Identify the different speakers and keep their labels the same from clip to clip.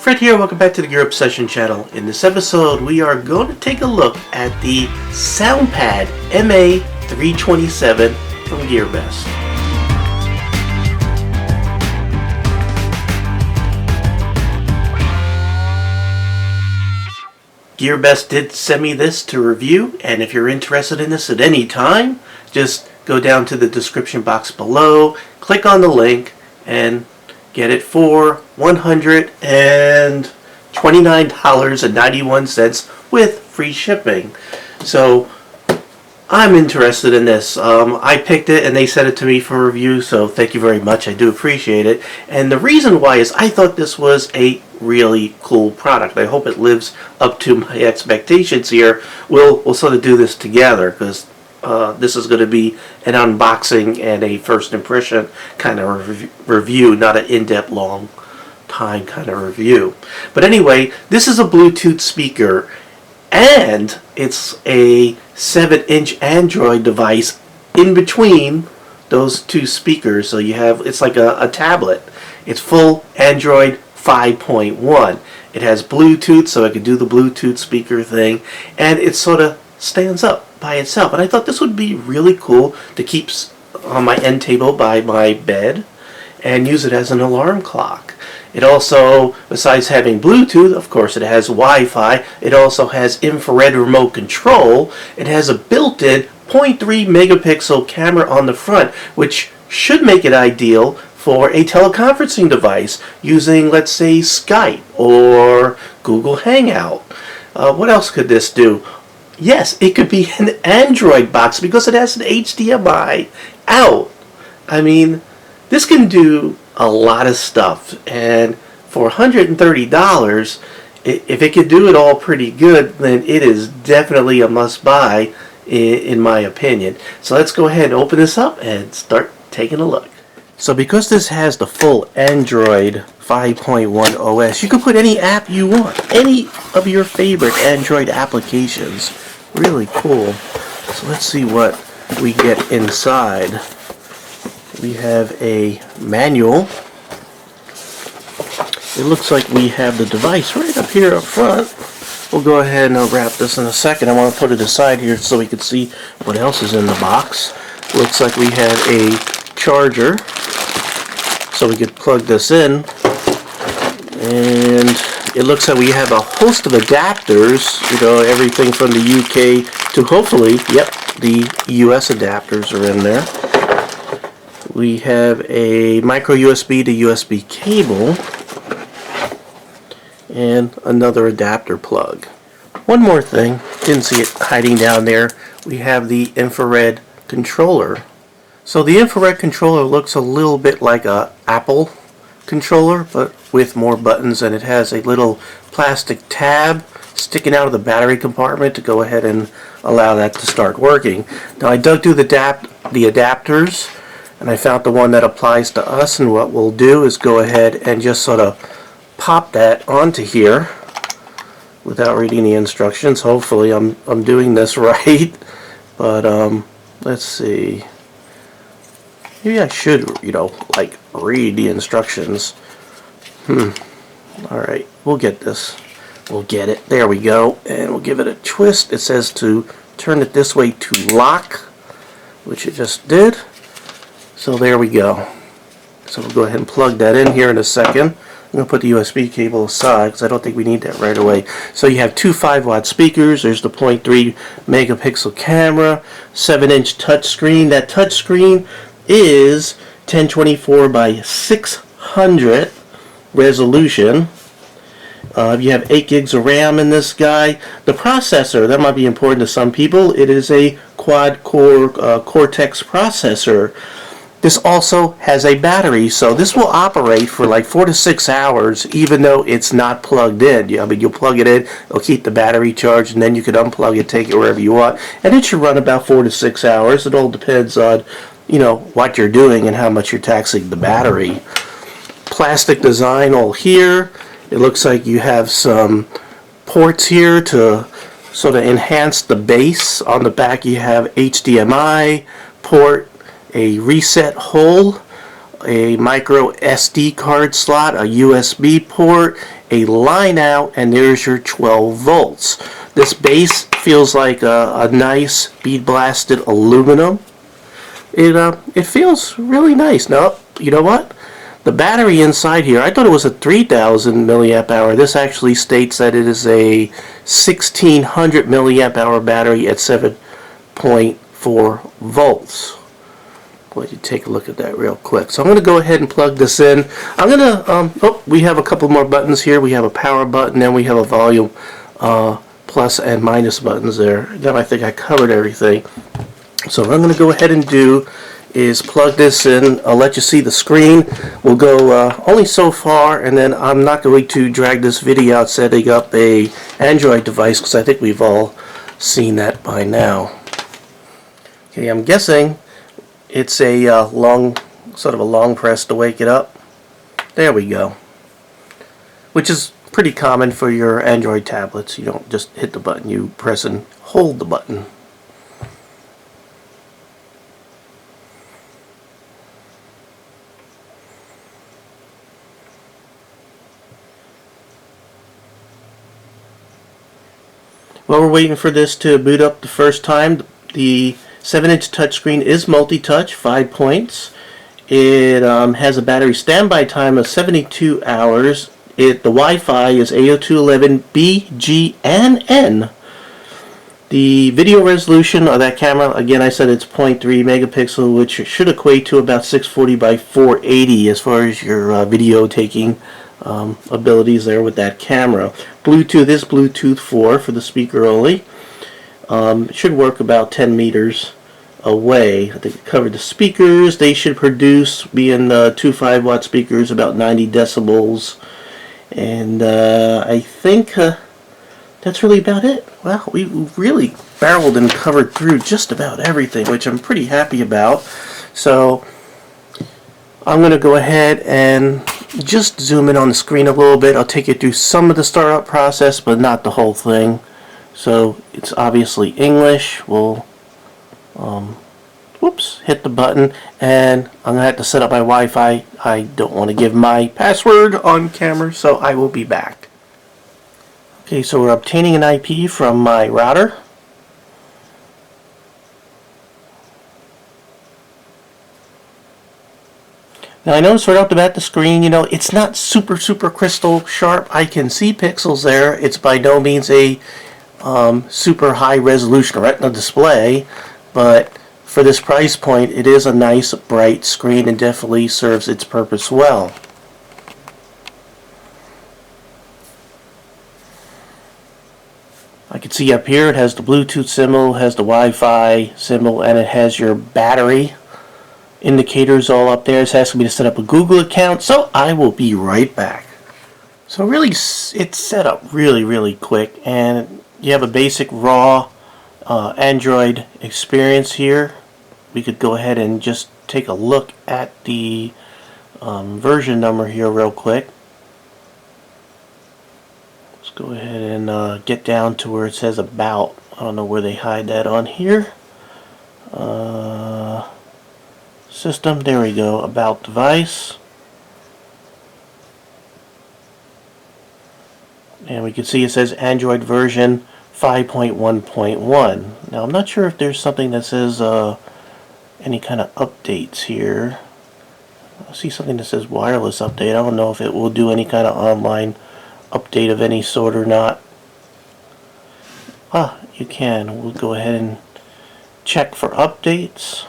Speaker 1: Fred here, welcome back to the Gear Obsession channel. In this episode, we are going to take a look at the SoundPad MA 327 from GearBest. GearBest did send me this to review, and if you're interested in this at any time, just go down to the description box below, click on the link, and get it for $129.91 with free shipping. So I'm interested in this. I picked it and they sent it to me for review, so thank you very much. I do appreciate it. And the reason why is I thought this was a really cool product. I hope it lives up to my expectations here. We'll sort of do this together because this is going to be an unboxing and a first impression kind of review, not an in-depth long time kind of review. But anyway, this is a Bluetooth speaker and it's a 7-inch Android device in between those two speakers. So you have, it's like a tablet. It's full Android 5.1. It has Bluetooth, so I can do the Bluetooth speaker thing, and it sort of stands up by itself. And I thought this would be really cool to keep on my end table by my bed and use it as an alarm clock. It also, besides having Bluetooth, of course it has Wi-Fi, it also has infrared remote control. It has a built-in 0.3 megapixel camera on the front, which should make it ideal for a teleconferencing device using, let's say, Skype or Google Hangout. What else could this do? Yes, it could be an Android box because it has an HDMI out. I mean, this can do a lot of stuff, and for $130, if it could do it all pretty good, then it is definitely a must-buy in my opinion. So let's go ahead and open this up and start taking a look. So because this has the full Android 5.1 OS, you can put any app you want, any of your favorite Android applications. Really cool. So let's see what we get inside. We have a manual. It looks like we have the device right up here up front. We'll go ahead and wrap this in a second. I want to put it aside here so we can see what else is in the box. Looks like we have a charger, so we could plug this in, and it looks like we have a host of adapters, you know, everything from the UK to hopefully, yep, the US adapters are in there. We have a micro USB to USB cable and another adapter plug. One more thing, didn't see it hiding down there, we have the infrared controller. So the infrared controller looks a little bit like a Apple controller, but with more buttons, and it has a little plastic tab sticking out of the battery compartment to go ahead and allow that to start working. Now I dug through the adapters, and I found the one that applies to us, and what we'll do is go ahead and just sort of pop that onto here without reading the instructions. Hopefully I'm doing this right, but let's see. Maybe I should, you know, like read the instructions. Alright, we'll get this. We'll get it. There we go. And we'll give it a twist. It says to turn it this way to lock, which it just did. So there we go. So we'll go ahead and plug that in here in a second. I'm going to put the USB cable aside because I don't think we need that right away. So you have two 5-watt speakers. There's the 0.3 megapixel camera, 7-inch touchscreen. That touchscreen is 1024 by 600 resolution. You have 8 gigs of RAM in this guy. The processor, that might be important to some people, it is a quad-core Cortex processor. This also has a battery, so this will operate for like 4 to 6 hours even though it's not plugged in. I mean, you'll plug it in, it'll keep the battery charged, and then you can unplug it, take it wherever you want, and it should run about 4 to 6 hours. It all depends on, you know, what you're doing and how much you're taxing the battery. Plastic design all here. It looks like you have some ports here to sort of enhance the base. On the back you have HDMI port, a reset hole, a micro SD card slot, a USB port, a line out, and there's your 12 volts. This base feels like a nice bead blasted aluminum. It feels really nice. Now, you know what? The battery inside here, I thought it was a 3000 milliamp hour. This actually states that it is a 1600 milliamp hour battery at 7.4 volts. Let you take a look at that real quick. So I'm going to go ahead and plug this in. I'm going to, we have a couple more buttons here. We have a power button and we have a volume plus and minus buttons there. Then I think I covered everything. So what I'm going to go ahead and do is plug this in. I'll let you see the screen. We'll go only so far, and then I'm not going to drag this video out setting up a Android device because I think we've all seen that by now. Okay, I'm guessing it's a sort of a long press to wake it up. There we go. Which is pretty common for your Android tablets. You don't just hit the button, you press and hold the button. While we're waiting for this to boot up the first time, the 7-inch touchscreen is multi-touch, 5 points. It has a battery standby time of 72 hours. The Wi-Fi is 802.11b, G, and N. The video resolution of that camera, again, I said it's 0.3 megapixel, which should equate to about 640 by 480 as far as your video taking abilities there with that camera. Bluetooth is Bluetooth 4 for the speaker only. It should work about 10 meters away. I think it covered the speakers. They should produce, being 2.5 watt speakers, about 90 decibels. And I think that's really about it. Well, we really barreled and covered through just about everything, which I'm pretty happy about. So I'm going to go ahead and just zoom in on the screen a little bit. I'll take you through some of the startup process, but not the whole thing. So it's obviously English. We'll hit the button, and I'm gonna have to set up my Wi-Fi. I don't want to give my password on camera, so I will be back. Okay, so we're obtaining an IP from my router. Now I noticed right off the bat the screen, it's not super crystal sharp. I can see pixels there. It's by no means a super high resolution retina display, but for this price point it is a nice bright screen and definitely serves its purpose well. I can see up here it has the Bluetooth symbol, has the Wi-Fi symbol, and it has your battery indicators all up there. It's asking me to set up a Google account, so I will be right back. So really, it's set up really quick, and you have a basic raw Android experience here. We could go ahead and just take a look at the version number here real quick. Let's go ahead and get down to where it says about. I don't know where they hide that on here. System, there we go, about device. And we can see it says Android version 5.1.1. Now I'm not sure if there's something that says any kind of updates here. I see something that says wireless update. I don't know if it will do any kind of online update of any sort or not. You can. We'll go ahead and check for updates.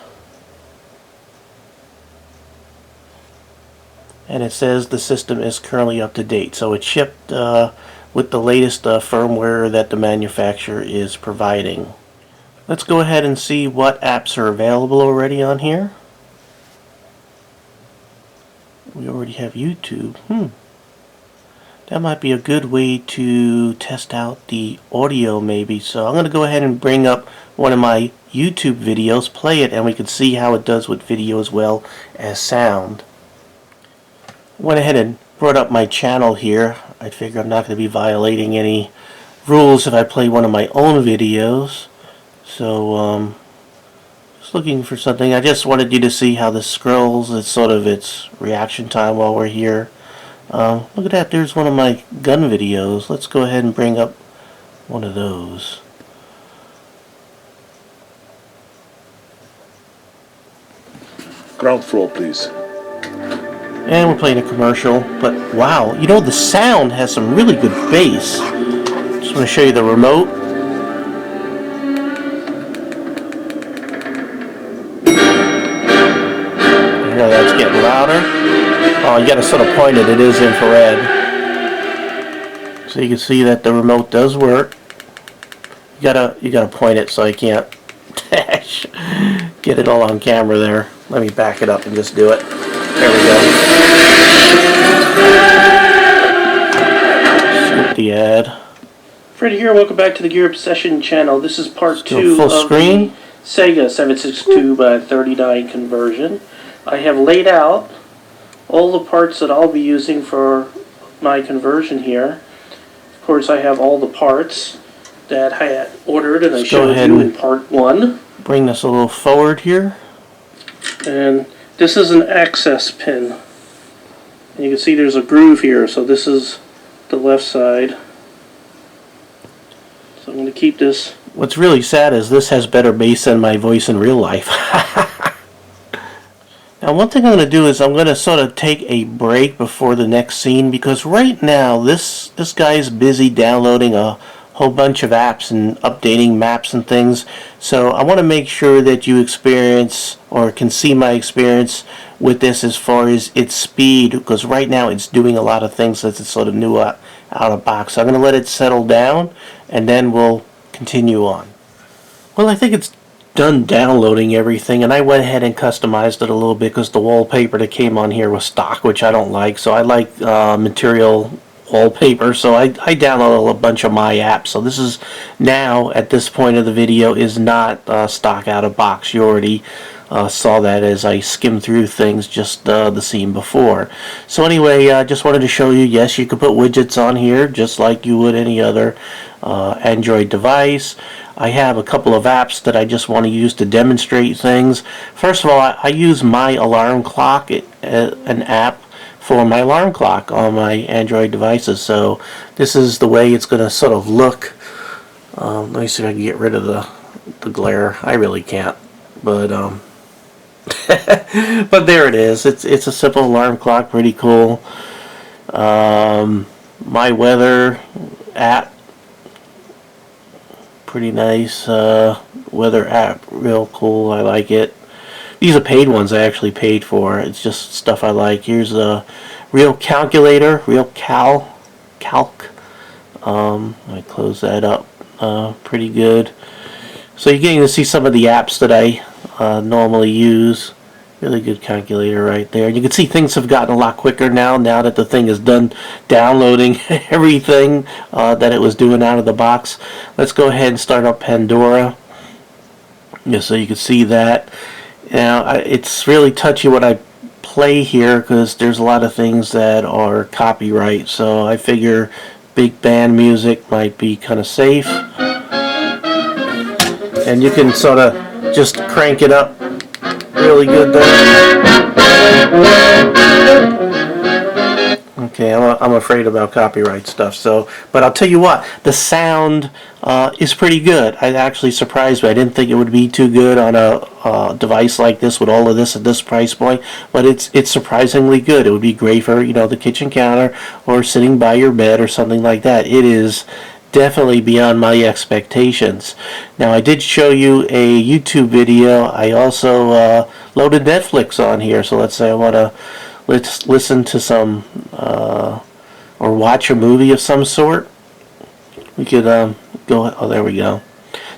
Speaker 1: And it says the system is currently up to date. So it's shipped with the latest firmware that the manufacturer is providing. Let's go ahead and see what apps are available already on here. We already have YouTube. That might be a good way to test out the audio maybe. So I'm going to go ahead and bring up one of my YouTube videos, play it, and we can see how it does with video as well as sound. Went ahead and brought up my channel here. I figure I'm not going to be violating any rules if I play one of my own videos. So Just looking for something. I just wanted you to see how this scrolls. It's sort of its reaction time while we're here. Look at that. There's one of my gun videos. Let's go ahead and bring up one of those.
Speaker 2: Ground floor, please.
Speaker 1: And we're playing a commercial, but wow, you know, the sound has some really good bass. Just want to show you the remote. You hear that's getting louder. Oh, you got to sort of point it. It is infrared. So you can see that the remote does work. You gotta point it so I can't get it all on camera there. Let me back it up and just do it. There we go. Skip the ad. Freddy here, welcome back to the Gear Obsession channel. This is part 2 of the Sega 762x39 conversion. I have laid out all the parts that I'll be using for my conversion here. Of course, I have all the parts that I had ordered and I showed you in part 1. Bring this a little forward here. And this is an access pin. And you can see there's a groove here, so this is the left side. So I'm going to keep this. What's really sad is this has better bass than my voice in real life. Now one thing I'm going to do is I'm going to sort of take a break before the next scene, because right now this guy's busy downloading a whole bunch of apps and updating maps and things. So I want to make sure that you experience or can see my experience with this as far as its speed, because right now it's doing a lot of things that's sort of new out of box. So I'm going to let it settle down and then we'll continue on. Well, I think it's done downloading everything, and I went ahead and customized it a little bit because the wallpaper that came on here was stock, which I don't like. So I like material wallpaper, so I downloaded a bunch of my apps. So this is now, at this point of the video, is not stock out of box. You already saw that as I skimmed through things just the scene before. So anyway, I just wanted to show you, yes, you could put widgets on here just like you would any other Android device. I have a couple of apps that I just want to use to demonstrate things. First of all, I use my alarm clock, an app for my alarm clock on my Android devices. So this is the way it's going to sort of look. Let me see if I can get rid of the glare. I really can't, but but there it is. It's a simple alarm clock, pretty cool. My weather app, pretty nice weather app, real cool. I like it. These are paid ones I actually paid for. It's just stuff I like. Here's a real calculator, real calc. Let me close that up. Pretty good. So you're getting to see some of the apps that I normally use. Really good calculator right there. You can see things have gotten a lot quicker now that the thing is done downloading everything that it was doing out of the box. Let's go ahead and start up Pandora, just so you can see that. Now, it's really touchy what I play here because there's a lot of things that are copyright, so I figure big band music might be kind of safe. And you can sort of just crank it up really good there. Okay, I'm afraid about copyright stuff. So, but I'll tell you what, the sound is pretty good. It actually surprised me. I didn't think it would be too good on a device like this with all of this at this price point. But it's surprisingly good. It would be great for, you know, the kitchen counter or sitting by your bed or something like that. It is definitely beyond my expectations. Now, I did show you a YouTube video. I also loaded Netflix on here. So let's say I want to listen to some or watch a movie of some sort. We could go. Oh, there we go.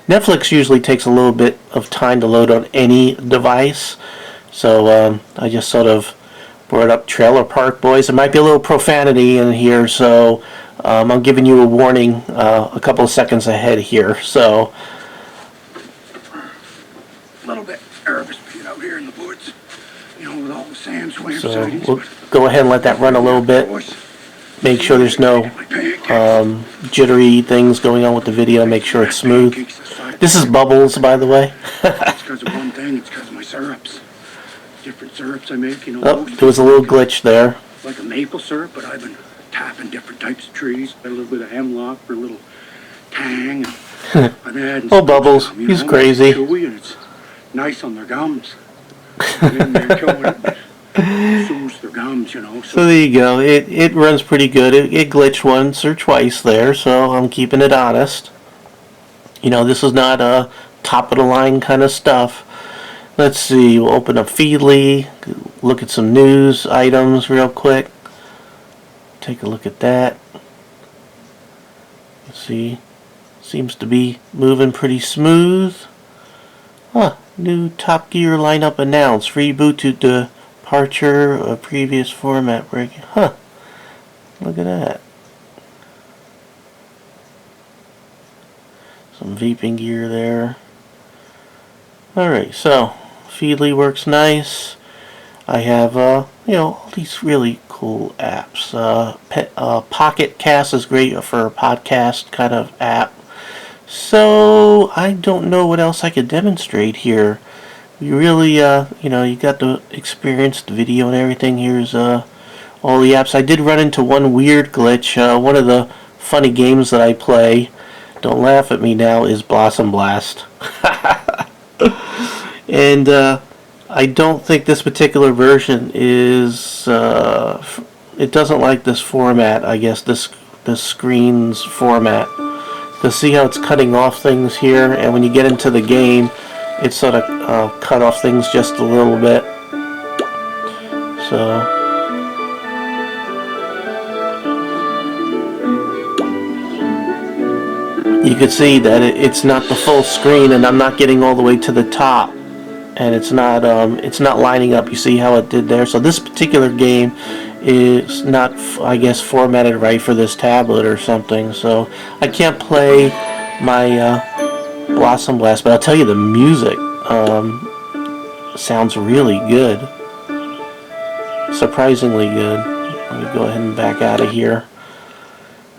Speaker 1: Netflix usually takes a little bit of time to load on any device, so I just sort of brought up Trailer Park Boys. There might be a little profanity in here, so I'm giving you a warning a couple of seconds ahead here. So
Speaker 3: a little bit nervous being out here in the woods, you know, with all the sand swam
Speaker 1: so we'll go ahead and let that run a little bit. Make sure there's no jittery things going on with the video. Make sure it's smooth. This is Bubbles, by the way.
Speaker 3: It's because of one thing. It's because of my syrups. Different syrups I make,
Speaker 1: Oh, there was a little glitch there.
Speaker 3: Like a maple syrup, but I've been tapping different types of trees. Got a little bit of hemlock for a little tang. And I've been adding
Speaker 1: Oh, Bubbles, he's crazy.
Speaker 3: Chewy, and it's nice on their gums. And they're chewing it. Soothes their gums,
Speaker 1: So there you go. It runs pretty good. It glitched once or twice there, so I'm keeping it honest. This is not a top of the line kind of stuff. Let's see. We'll open up Feedly, look at some news items real quick. Take a look at that. Let's see. Seems to be moving pretty smooth. New Top Gear lineup announced. Reboot to departure of previous format breaking. Look at that. Some vaping gear there. Alright, so Feedly works nice. I have all these really cool apps. Pocket Cast is great for a podcast kind of app. So I don't know what else I could demonstrate here. You really, you got the experienced video and everything. Here's all the apps. I did run into one weird glitch. One of the funny games that I play, don't laugh at me now, is Blossom Blast. And I don't think this particular version is, it doesn't like this format, I guess, this screen's format. To see how it's cutting off things here, and when you get into the game, it sort of cut off things just a little bit. So you can see that it's not the full screen, and I'm not getting all the way to the top, and it's not lining up. You see how it did there? So this particular game is not, I guess, formatted right for this tablet or something. So I can't play my Blossom Blast, but I'll tell you, the music sounds really good. Surprisingly good. Let me go ahead and back out of here.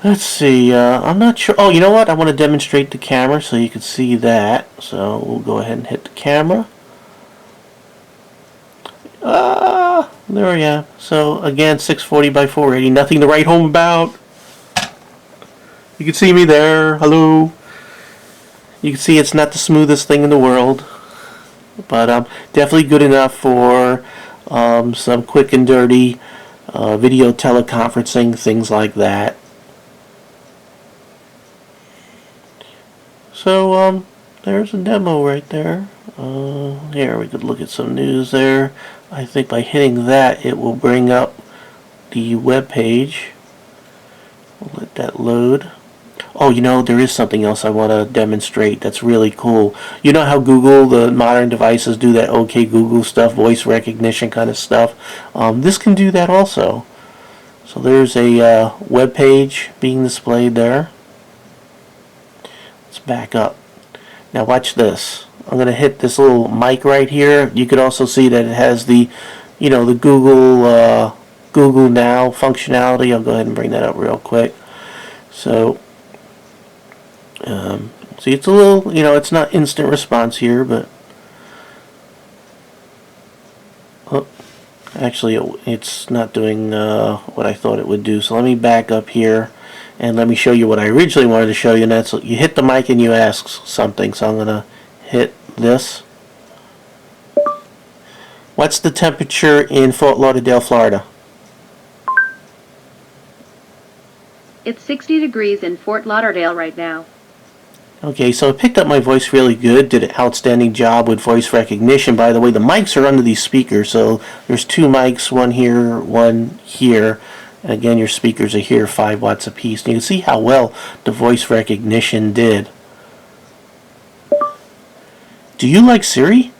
Speaker 1: Let's see, I'm not sure. Oh, you know what? I want to demonstrate the camera so you can see that. So we'll go ahead and hit the camera. There we are. So again, 640 by 480. Nothing to write home about. You can see me there. Hello. You can see it's not the smoothest thing in the world, but definitely good enough for some quick and dirty video teleconferencing, things like that. So there's a demo right there. Here we could look at some news there. I think by hitting that, it will bring up the web page. We'll let that load. Oh, there is something else I want to demonstrate that's really cool. You know how Google, the modern devices, do that OK Google stuff, voice recognition kind of stuff? This can do that also. So there's a web page being displayed there. Let's back up. Now watch this. I'm going to hit this little mic right here. You could also see that it has the, the Google Now functionality. I'll go ahead and bring that up real quick. So, see, it's a little, it's not instant response here, but actually it's not doing what I thought it would do. So let me back up here and let me show you what I originally wanted to show you. And that's, you hit the mic and you ask something. So I'm going to hit this. What's the temperature in Fort Lauderdale, Florida?
Speaker 2: It's 60 degrees in Fort Lauderdale right now.
Speaker 1: Okay, so it picked up my voice really good, did an outstanding job with voice recognition. By the way, the mics are under these speakers, so there's two mics, one here, one here. And again, your speakers are here, 5 watts apiece. And you can see how well the voice recognition did. Do you like Siri?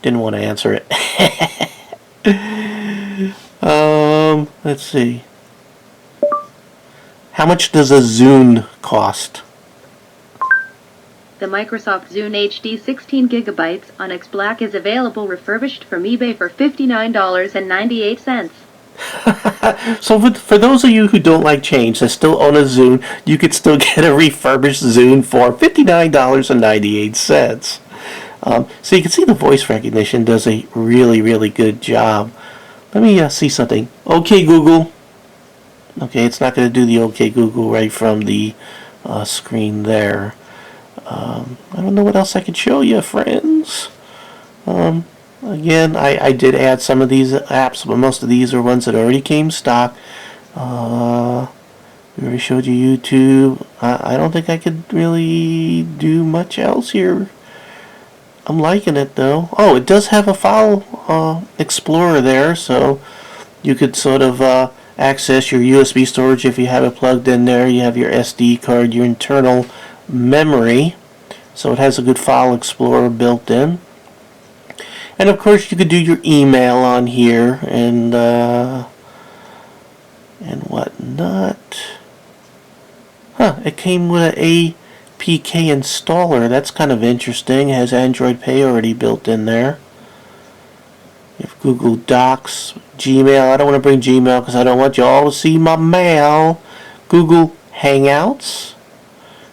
Speaker 1: Didn't want to answer it. Let's see. How much does a Zune cost?
Speaker 2: The Microsoft Zune HD 16 gigabytes Onyx Black is available refurbished from eBay for $59.98.
Speaker 1: So for those of you who don't like change that still own a Zune, you could still get a refurbished Zune for $59.98. So you can see the voice recognition does a really, really good job. Let me see something. Okay, Google. Okay, it's not going to do the OK Google right from the screen there. I don't know what else I could show you, friends. Again, I did add some of these apps, but most of these are ones that already came stock. We already showed you YouTube. I don't think I could really do much else here. I'm liking it though. Oh, it does have a file explorer there, so you could sort of access your USB storage if you have it plugged in there. You have your SD card, your internal memory. So it has a good file explorer built in. And of course you could do your email on here and whatnot. It came with an APK installer. That's kind of interesting. It has Android Pay already built in there. You have Google Docs, Gmail. I don't want to bring Gmail because I don't want you all to see my mail. Google Hangouts.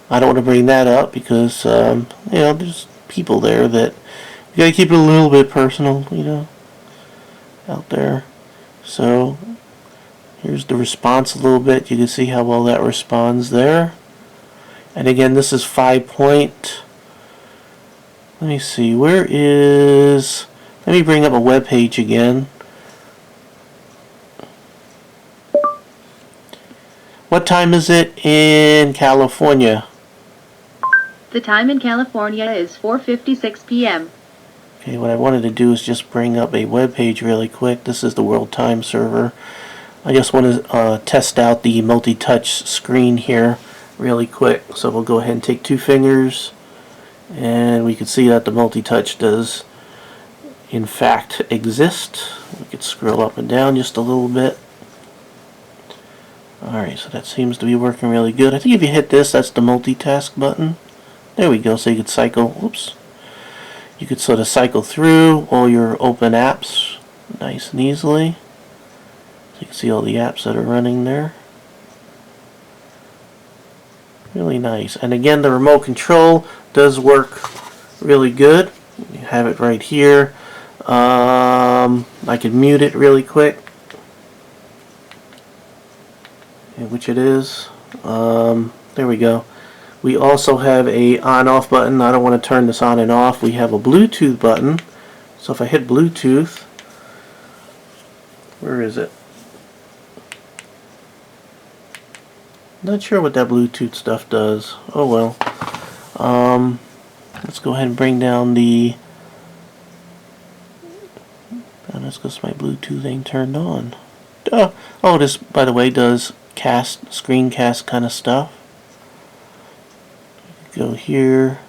Speaker 1: I don't want to bring that up because there's people there that you gotta keep it a little bit personal, out there. So here's the response a little bit. You can see how well that responds there. And again, this is 5 point. Let me see. Let me bring up a web page again. What time is it in California?
Speaker 2: The time in California is 4:56 p.m.
Speaker 1: Okay, what I wanted to do is just bring up a web page really quick. This is the World Time Server. I just want to test out the multi-touch screen here really quick. So we'll go ahead and take 2 fingers, and we can see that the multi-touch does in fact exist. We could scroll up and down just a little bit. Alright, so that seems to be working really good. I think if you hit this, that's the multitask button. There we go, so you could you could sort of cycle through all your open apps nice and easily. So you can see all the apps that are running there. Really nice. And again, the remote control does work really good. You have it right here. I can mute it really quick, which it is. There we go. We also have a on-off button. I don't want to turn this on and off. We have a Bluetooth button. So if I hit Bluetooth, where is it? Not sure what that Bluetooth stuff does. Oh well. Let's go ahead and bring down the... that's because my Bluetooth ain't turned on. Oh, this, by the way, does screencast kind of stuff. Go here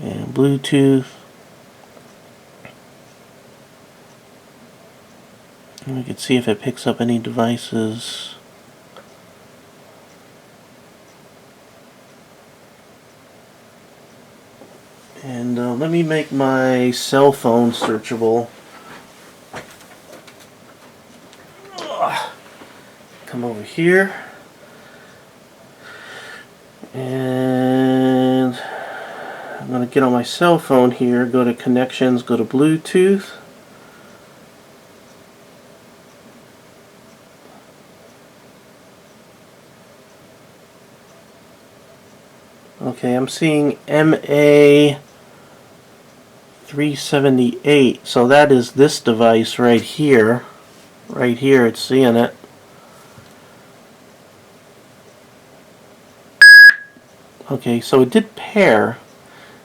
Speaker 1: and Bluetooth, and we can see if it picks up any devices. And let me make my cell phone searchable. Come over here. And I'm going to get on my cell phone here, go to connections, go to Bluetooth. Okay, I'm seeing MA 378, so that is this device right here. Right here, it's seeing it. Okay, so it did pair.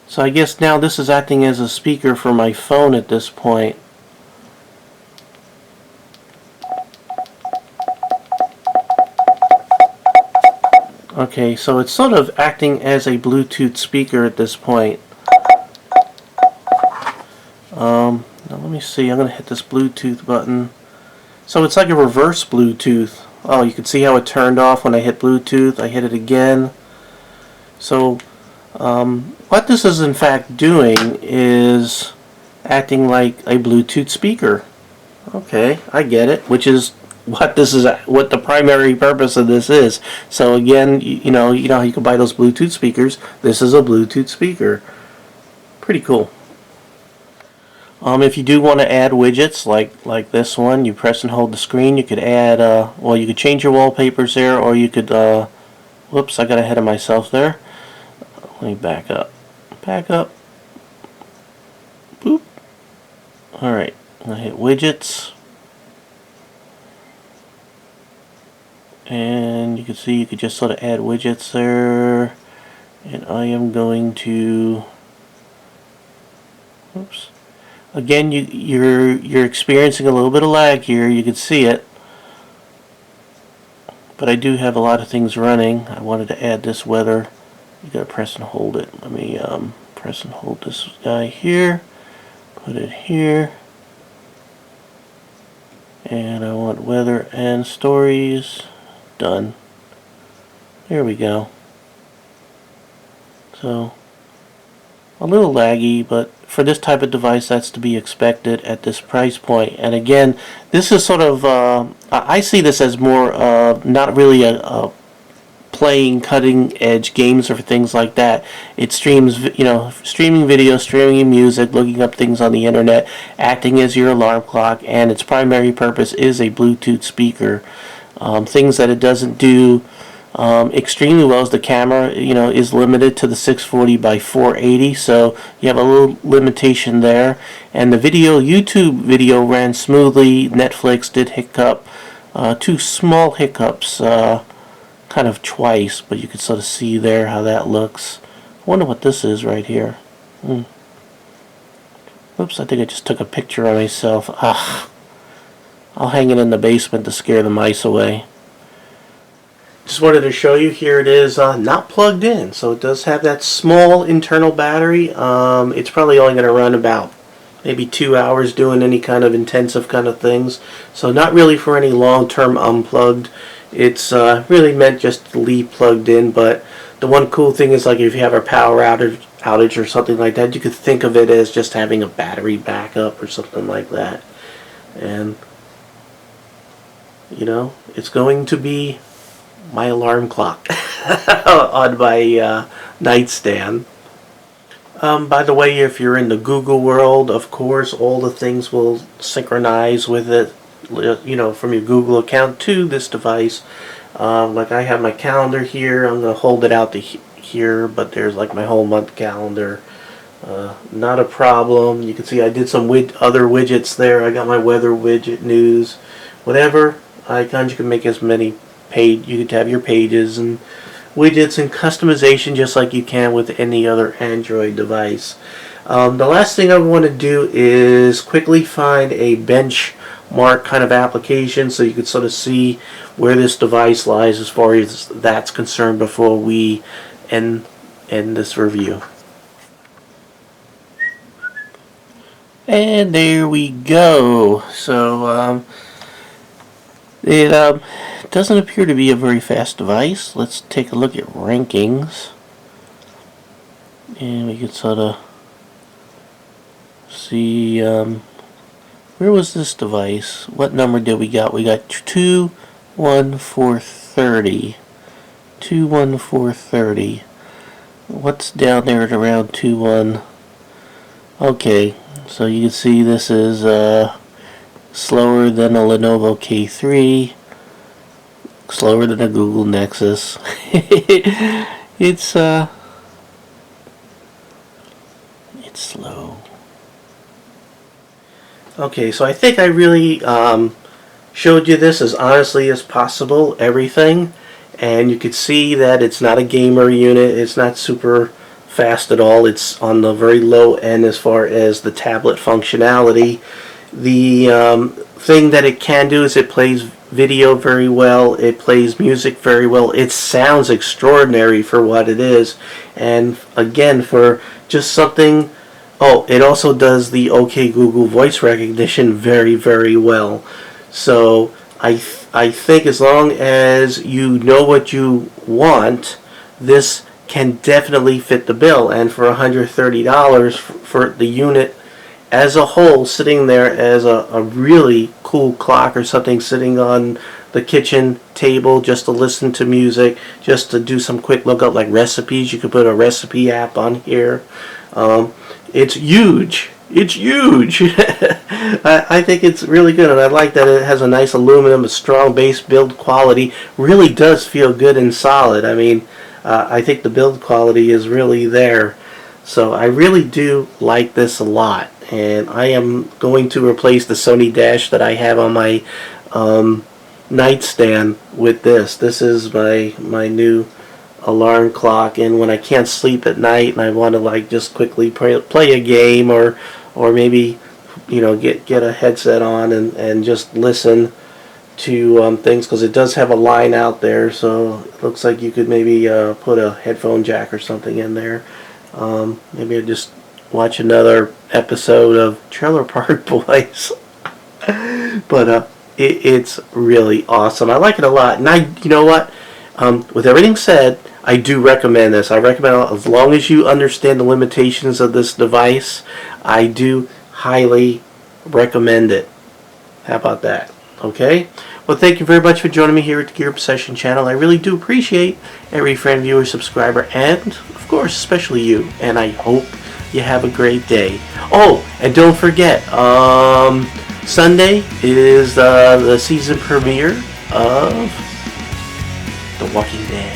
Speaker 1: So I guess now this is acting as a speaker for my phone at this point. Okay, so it's sort of acting as a Bluetooth speaker at this point. Now let me see, I'm going to hit this Bluetooth button. So it's like a reverse Bluetooth. Oh, you can see how it turned off when I hit Bluetooth. I hit it again. So what this is in fact doing is acting like a Bluetooth speaker. Okay, I get it. Which is what this is, what the primary purpose of this is. So again, you know how you can buy those Bluetooth speakers. This is a Bluetooth speaker. Pretty cool. If you do want to add widgets like this one, you press and hold the screen. You could add, well, you could change your wallpapers there, or you could, whoops, I got ahead of myself there. Let me back up. Back up. Boop. Alright, I'm going to hit widgets. And you can see you could just sort of add widgets there. And I am going to, oops. Again, you're experiencing a little bit of lag here. You can see it, but I do have a lot of things running. I wanted to add this weather. You gotta press and hold it. Let me press and hold this guy here. Put it here, and I want weather and stories. Done. There we go. So a little laggy, but for this type of device, that's to be expected at this price point. And again, this is sort of, I see this as more not really a playing cutting edge games or things like that. It streams, streaming video, streaming music, looking up things on the internet, acting as your alarm clock, and its primary purpose is a Bluetooth speaker. Things that it doesn't do extremely well as the camera, is limited to the 640 by 480, so you have a little limitation there. And the YouTube video ran smoothly. Netflix did hiccup, 2 small hiccups, kind of twice, but you can sort of see there how that looks. I wonder what this is right here. Oops, I think I just took a picture of myself. I'll hang it in the basement to scare the mice away. Just wanted to show you, here it is, not plugged in, so it does have that small internal battery. It's probably only going to run about maybe 2 hours doing any kind of intensive kind of things, so not really for any long-term unplugged. It's really meant just to leave plugged in, but the one cool thing is, like, if you have a power outage or something like that, you could think of it as just having a battery backup or something like that. And it's going to be my alarm clock on my nightstand. By the way, if you're in the Google world, of course, all the things will synchronize with it, from your Google account to this device. Like, I have my calendar here. I'm going to hold it out to here, but there's like my whole month calendar. Not a problem. You can see I did some other widgets there. I got my weather widget, news, whatever icons. You can make as many you could have your pages and widgets and customization just like you can with any other Android device. The last thing I want to do is quickly find a benchmark kind of application so you can sort of see where this device lies as far as that's concerned before we end this review. And there we go. So it doesn't appear to be a very fast device. Let's take a look at rankings, and we can sort of see where was this device. What number did we got? We got 21430. 21430. What's down there at around 21? Okay, so you can see this is slower than a Lenovo K3, slower than a Google Nexus. It's slow. Okay, so I think I really showed you this as honestly as possible, everything, and you could see that it's not a gamer unit. It's not super fast at all. It's on the very low end as far as the tablet functionality. The thing that it can do is it plays video very well, it plays music very well, it sounds extraordinary for what it is, and again, for just something, it also does the OK Google voice recognition very, very well. So I think as long as you know what you want, this can definitely fit the bill, and for $130 for the unit as a whole, sitting there as a really cool clock or something, sitting on the kitchen table just to listen to music, just to do some quick lookup like recipes. You could put a recipe app on here. It's huge. It's huge. I think it's really good, and I like that it has a nice aluminum, a strong base build quality. Really does feel good and solid. I mean, I think the build quality is really there. So I really do like this a lot, and I am going to replace the Sony Dash that I have on my nightstand with this. This is my new alarm clock, and when I can't sleep at night and I want to like just quickly play a game or maybe get a headset on and just listen to things, because it does have a line out there, so it looks like you could maybe put a headphone jack or something in there. Maybe I'll just watch another episode of Trailer Park Boys. But it's really awesome. I like it a lot. And you know what? With everything said, I do recommend this. I recommend it as long as you understand the limitations of this device. I do highly recommend it. How about that? Okay? Well, thank you very much for joining me here at the Gear Obsession channel. I really do appreciate every friend, viewer, subscriber, and, of course, especially you. And I hope you have a great day. Oh, and don't forget, Sunday is the season premiere of The Walking Dead.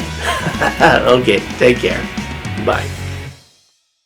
Speaker 1: Okay, take care. Bye.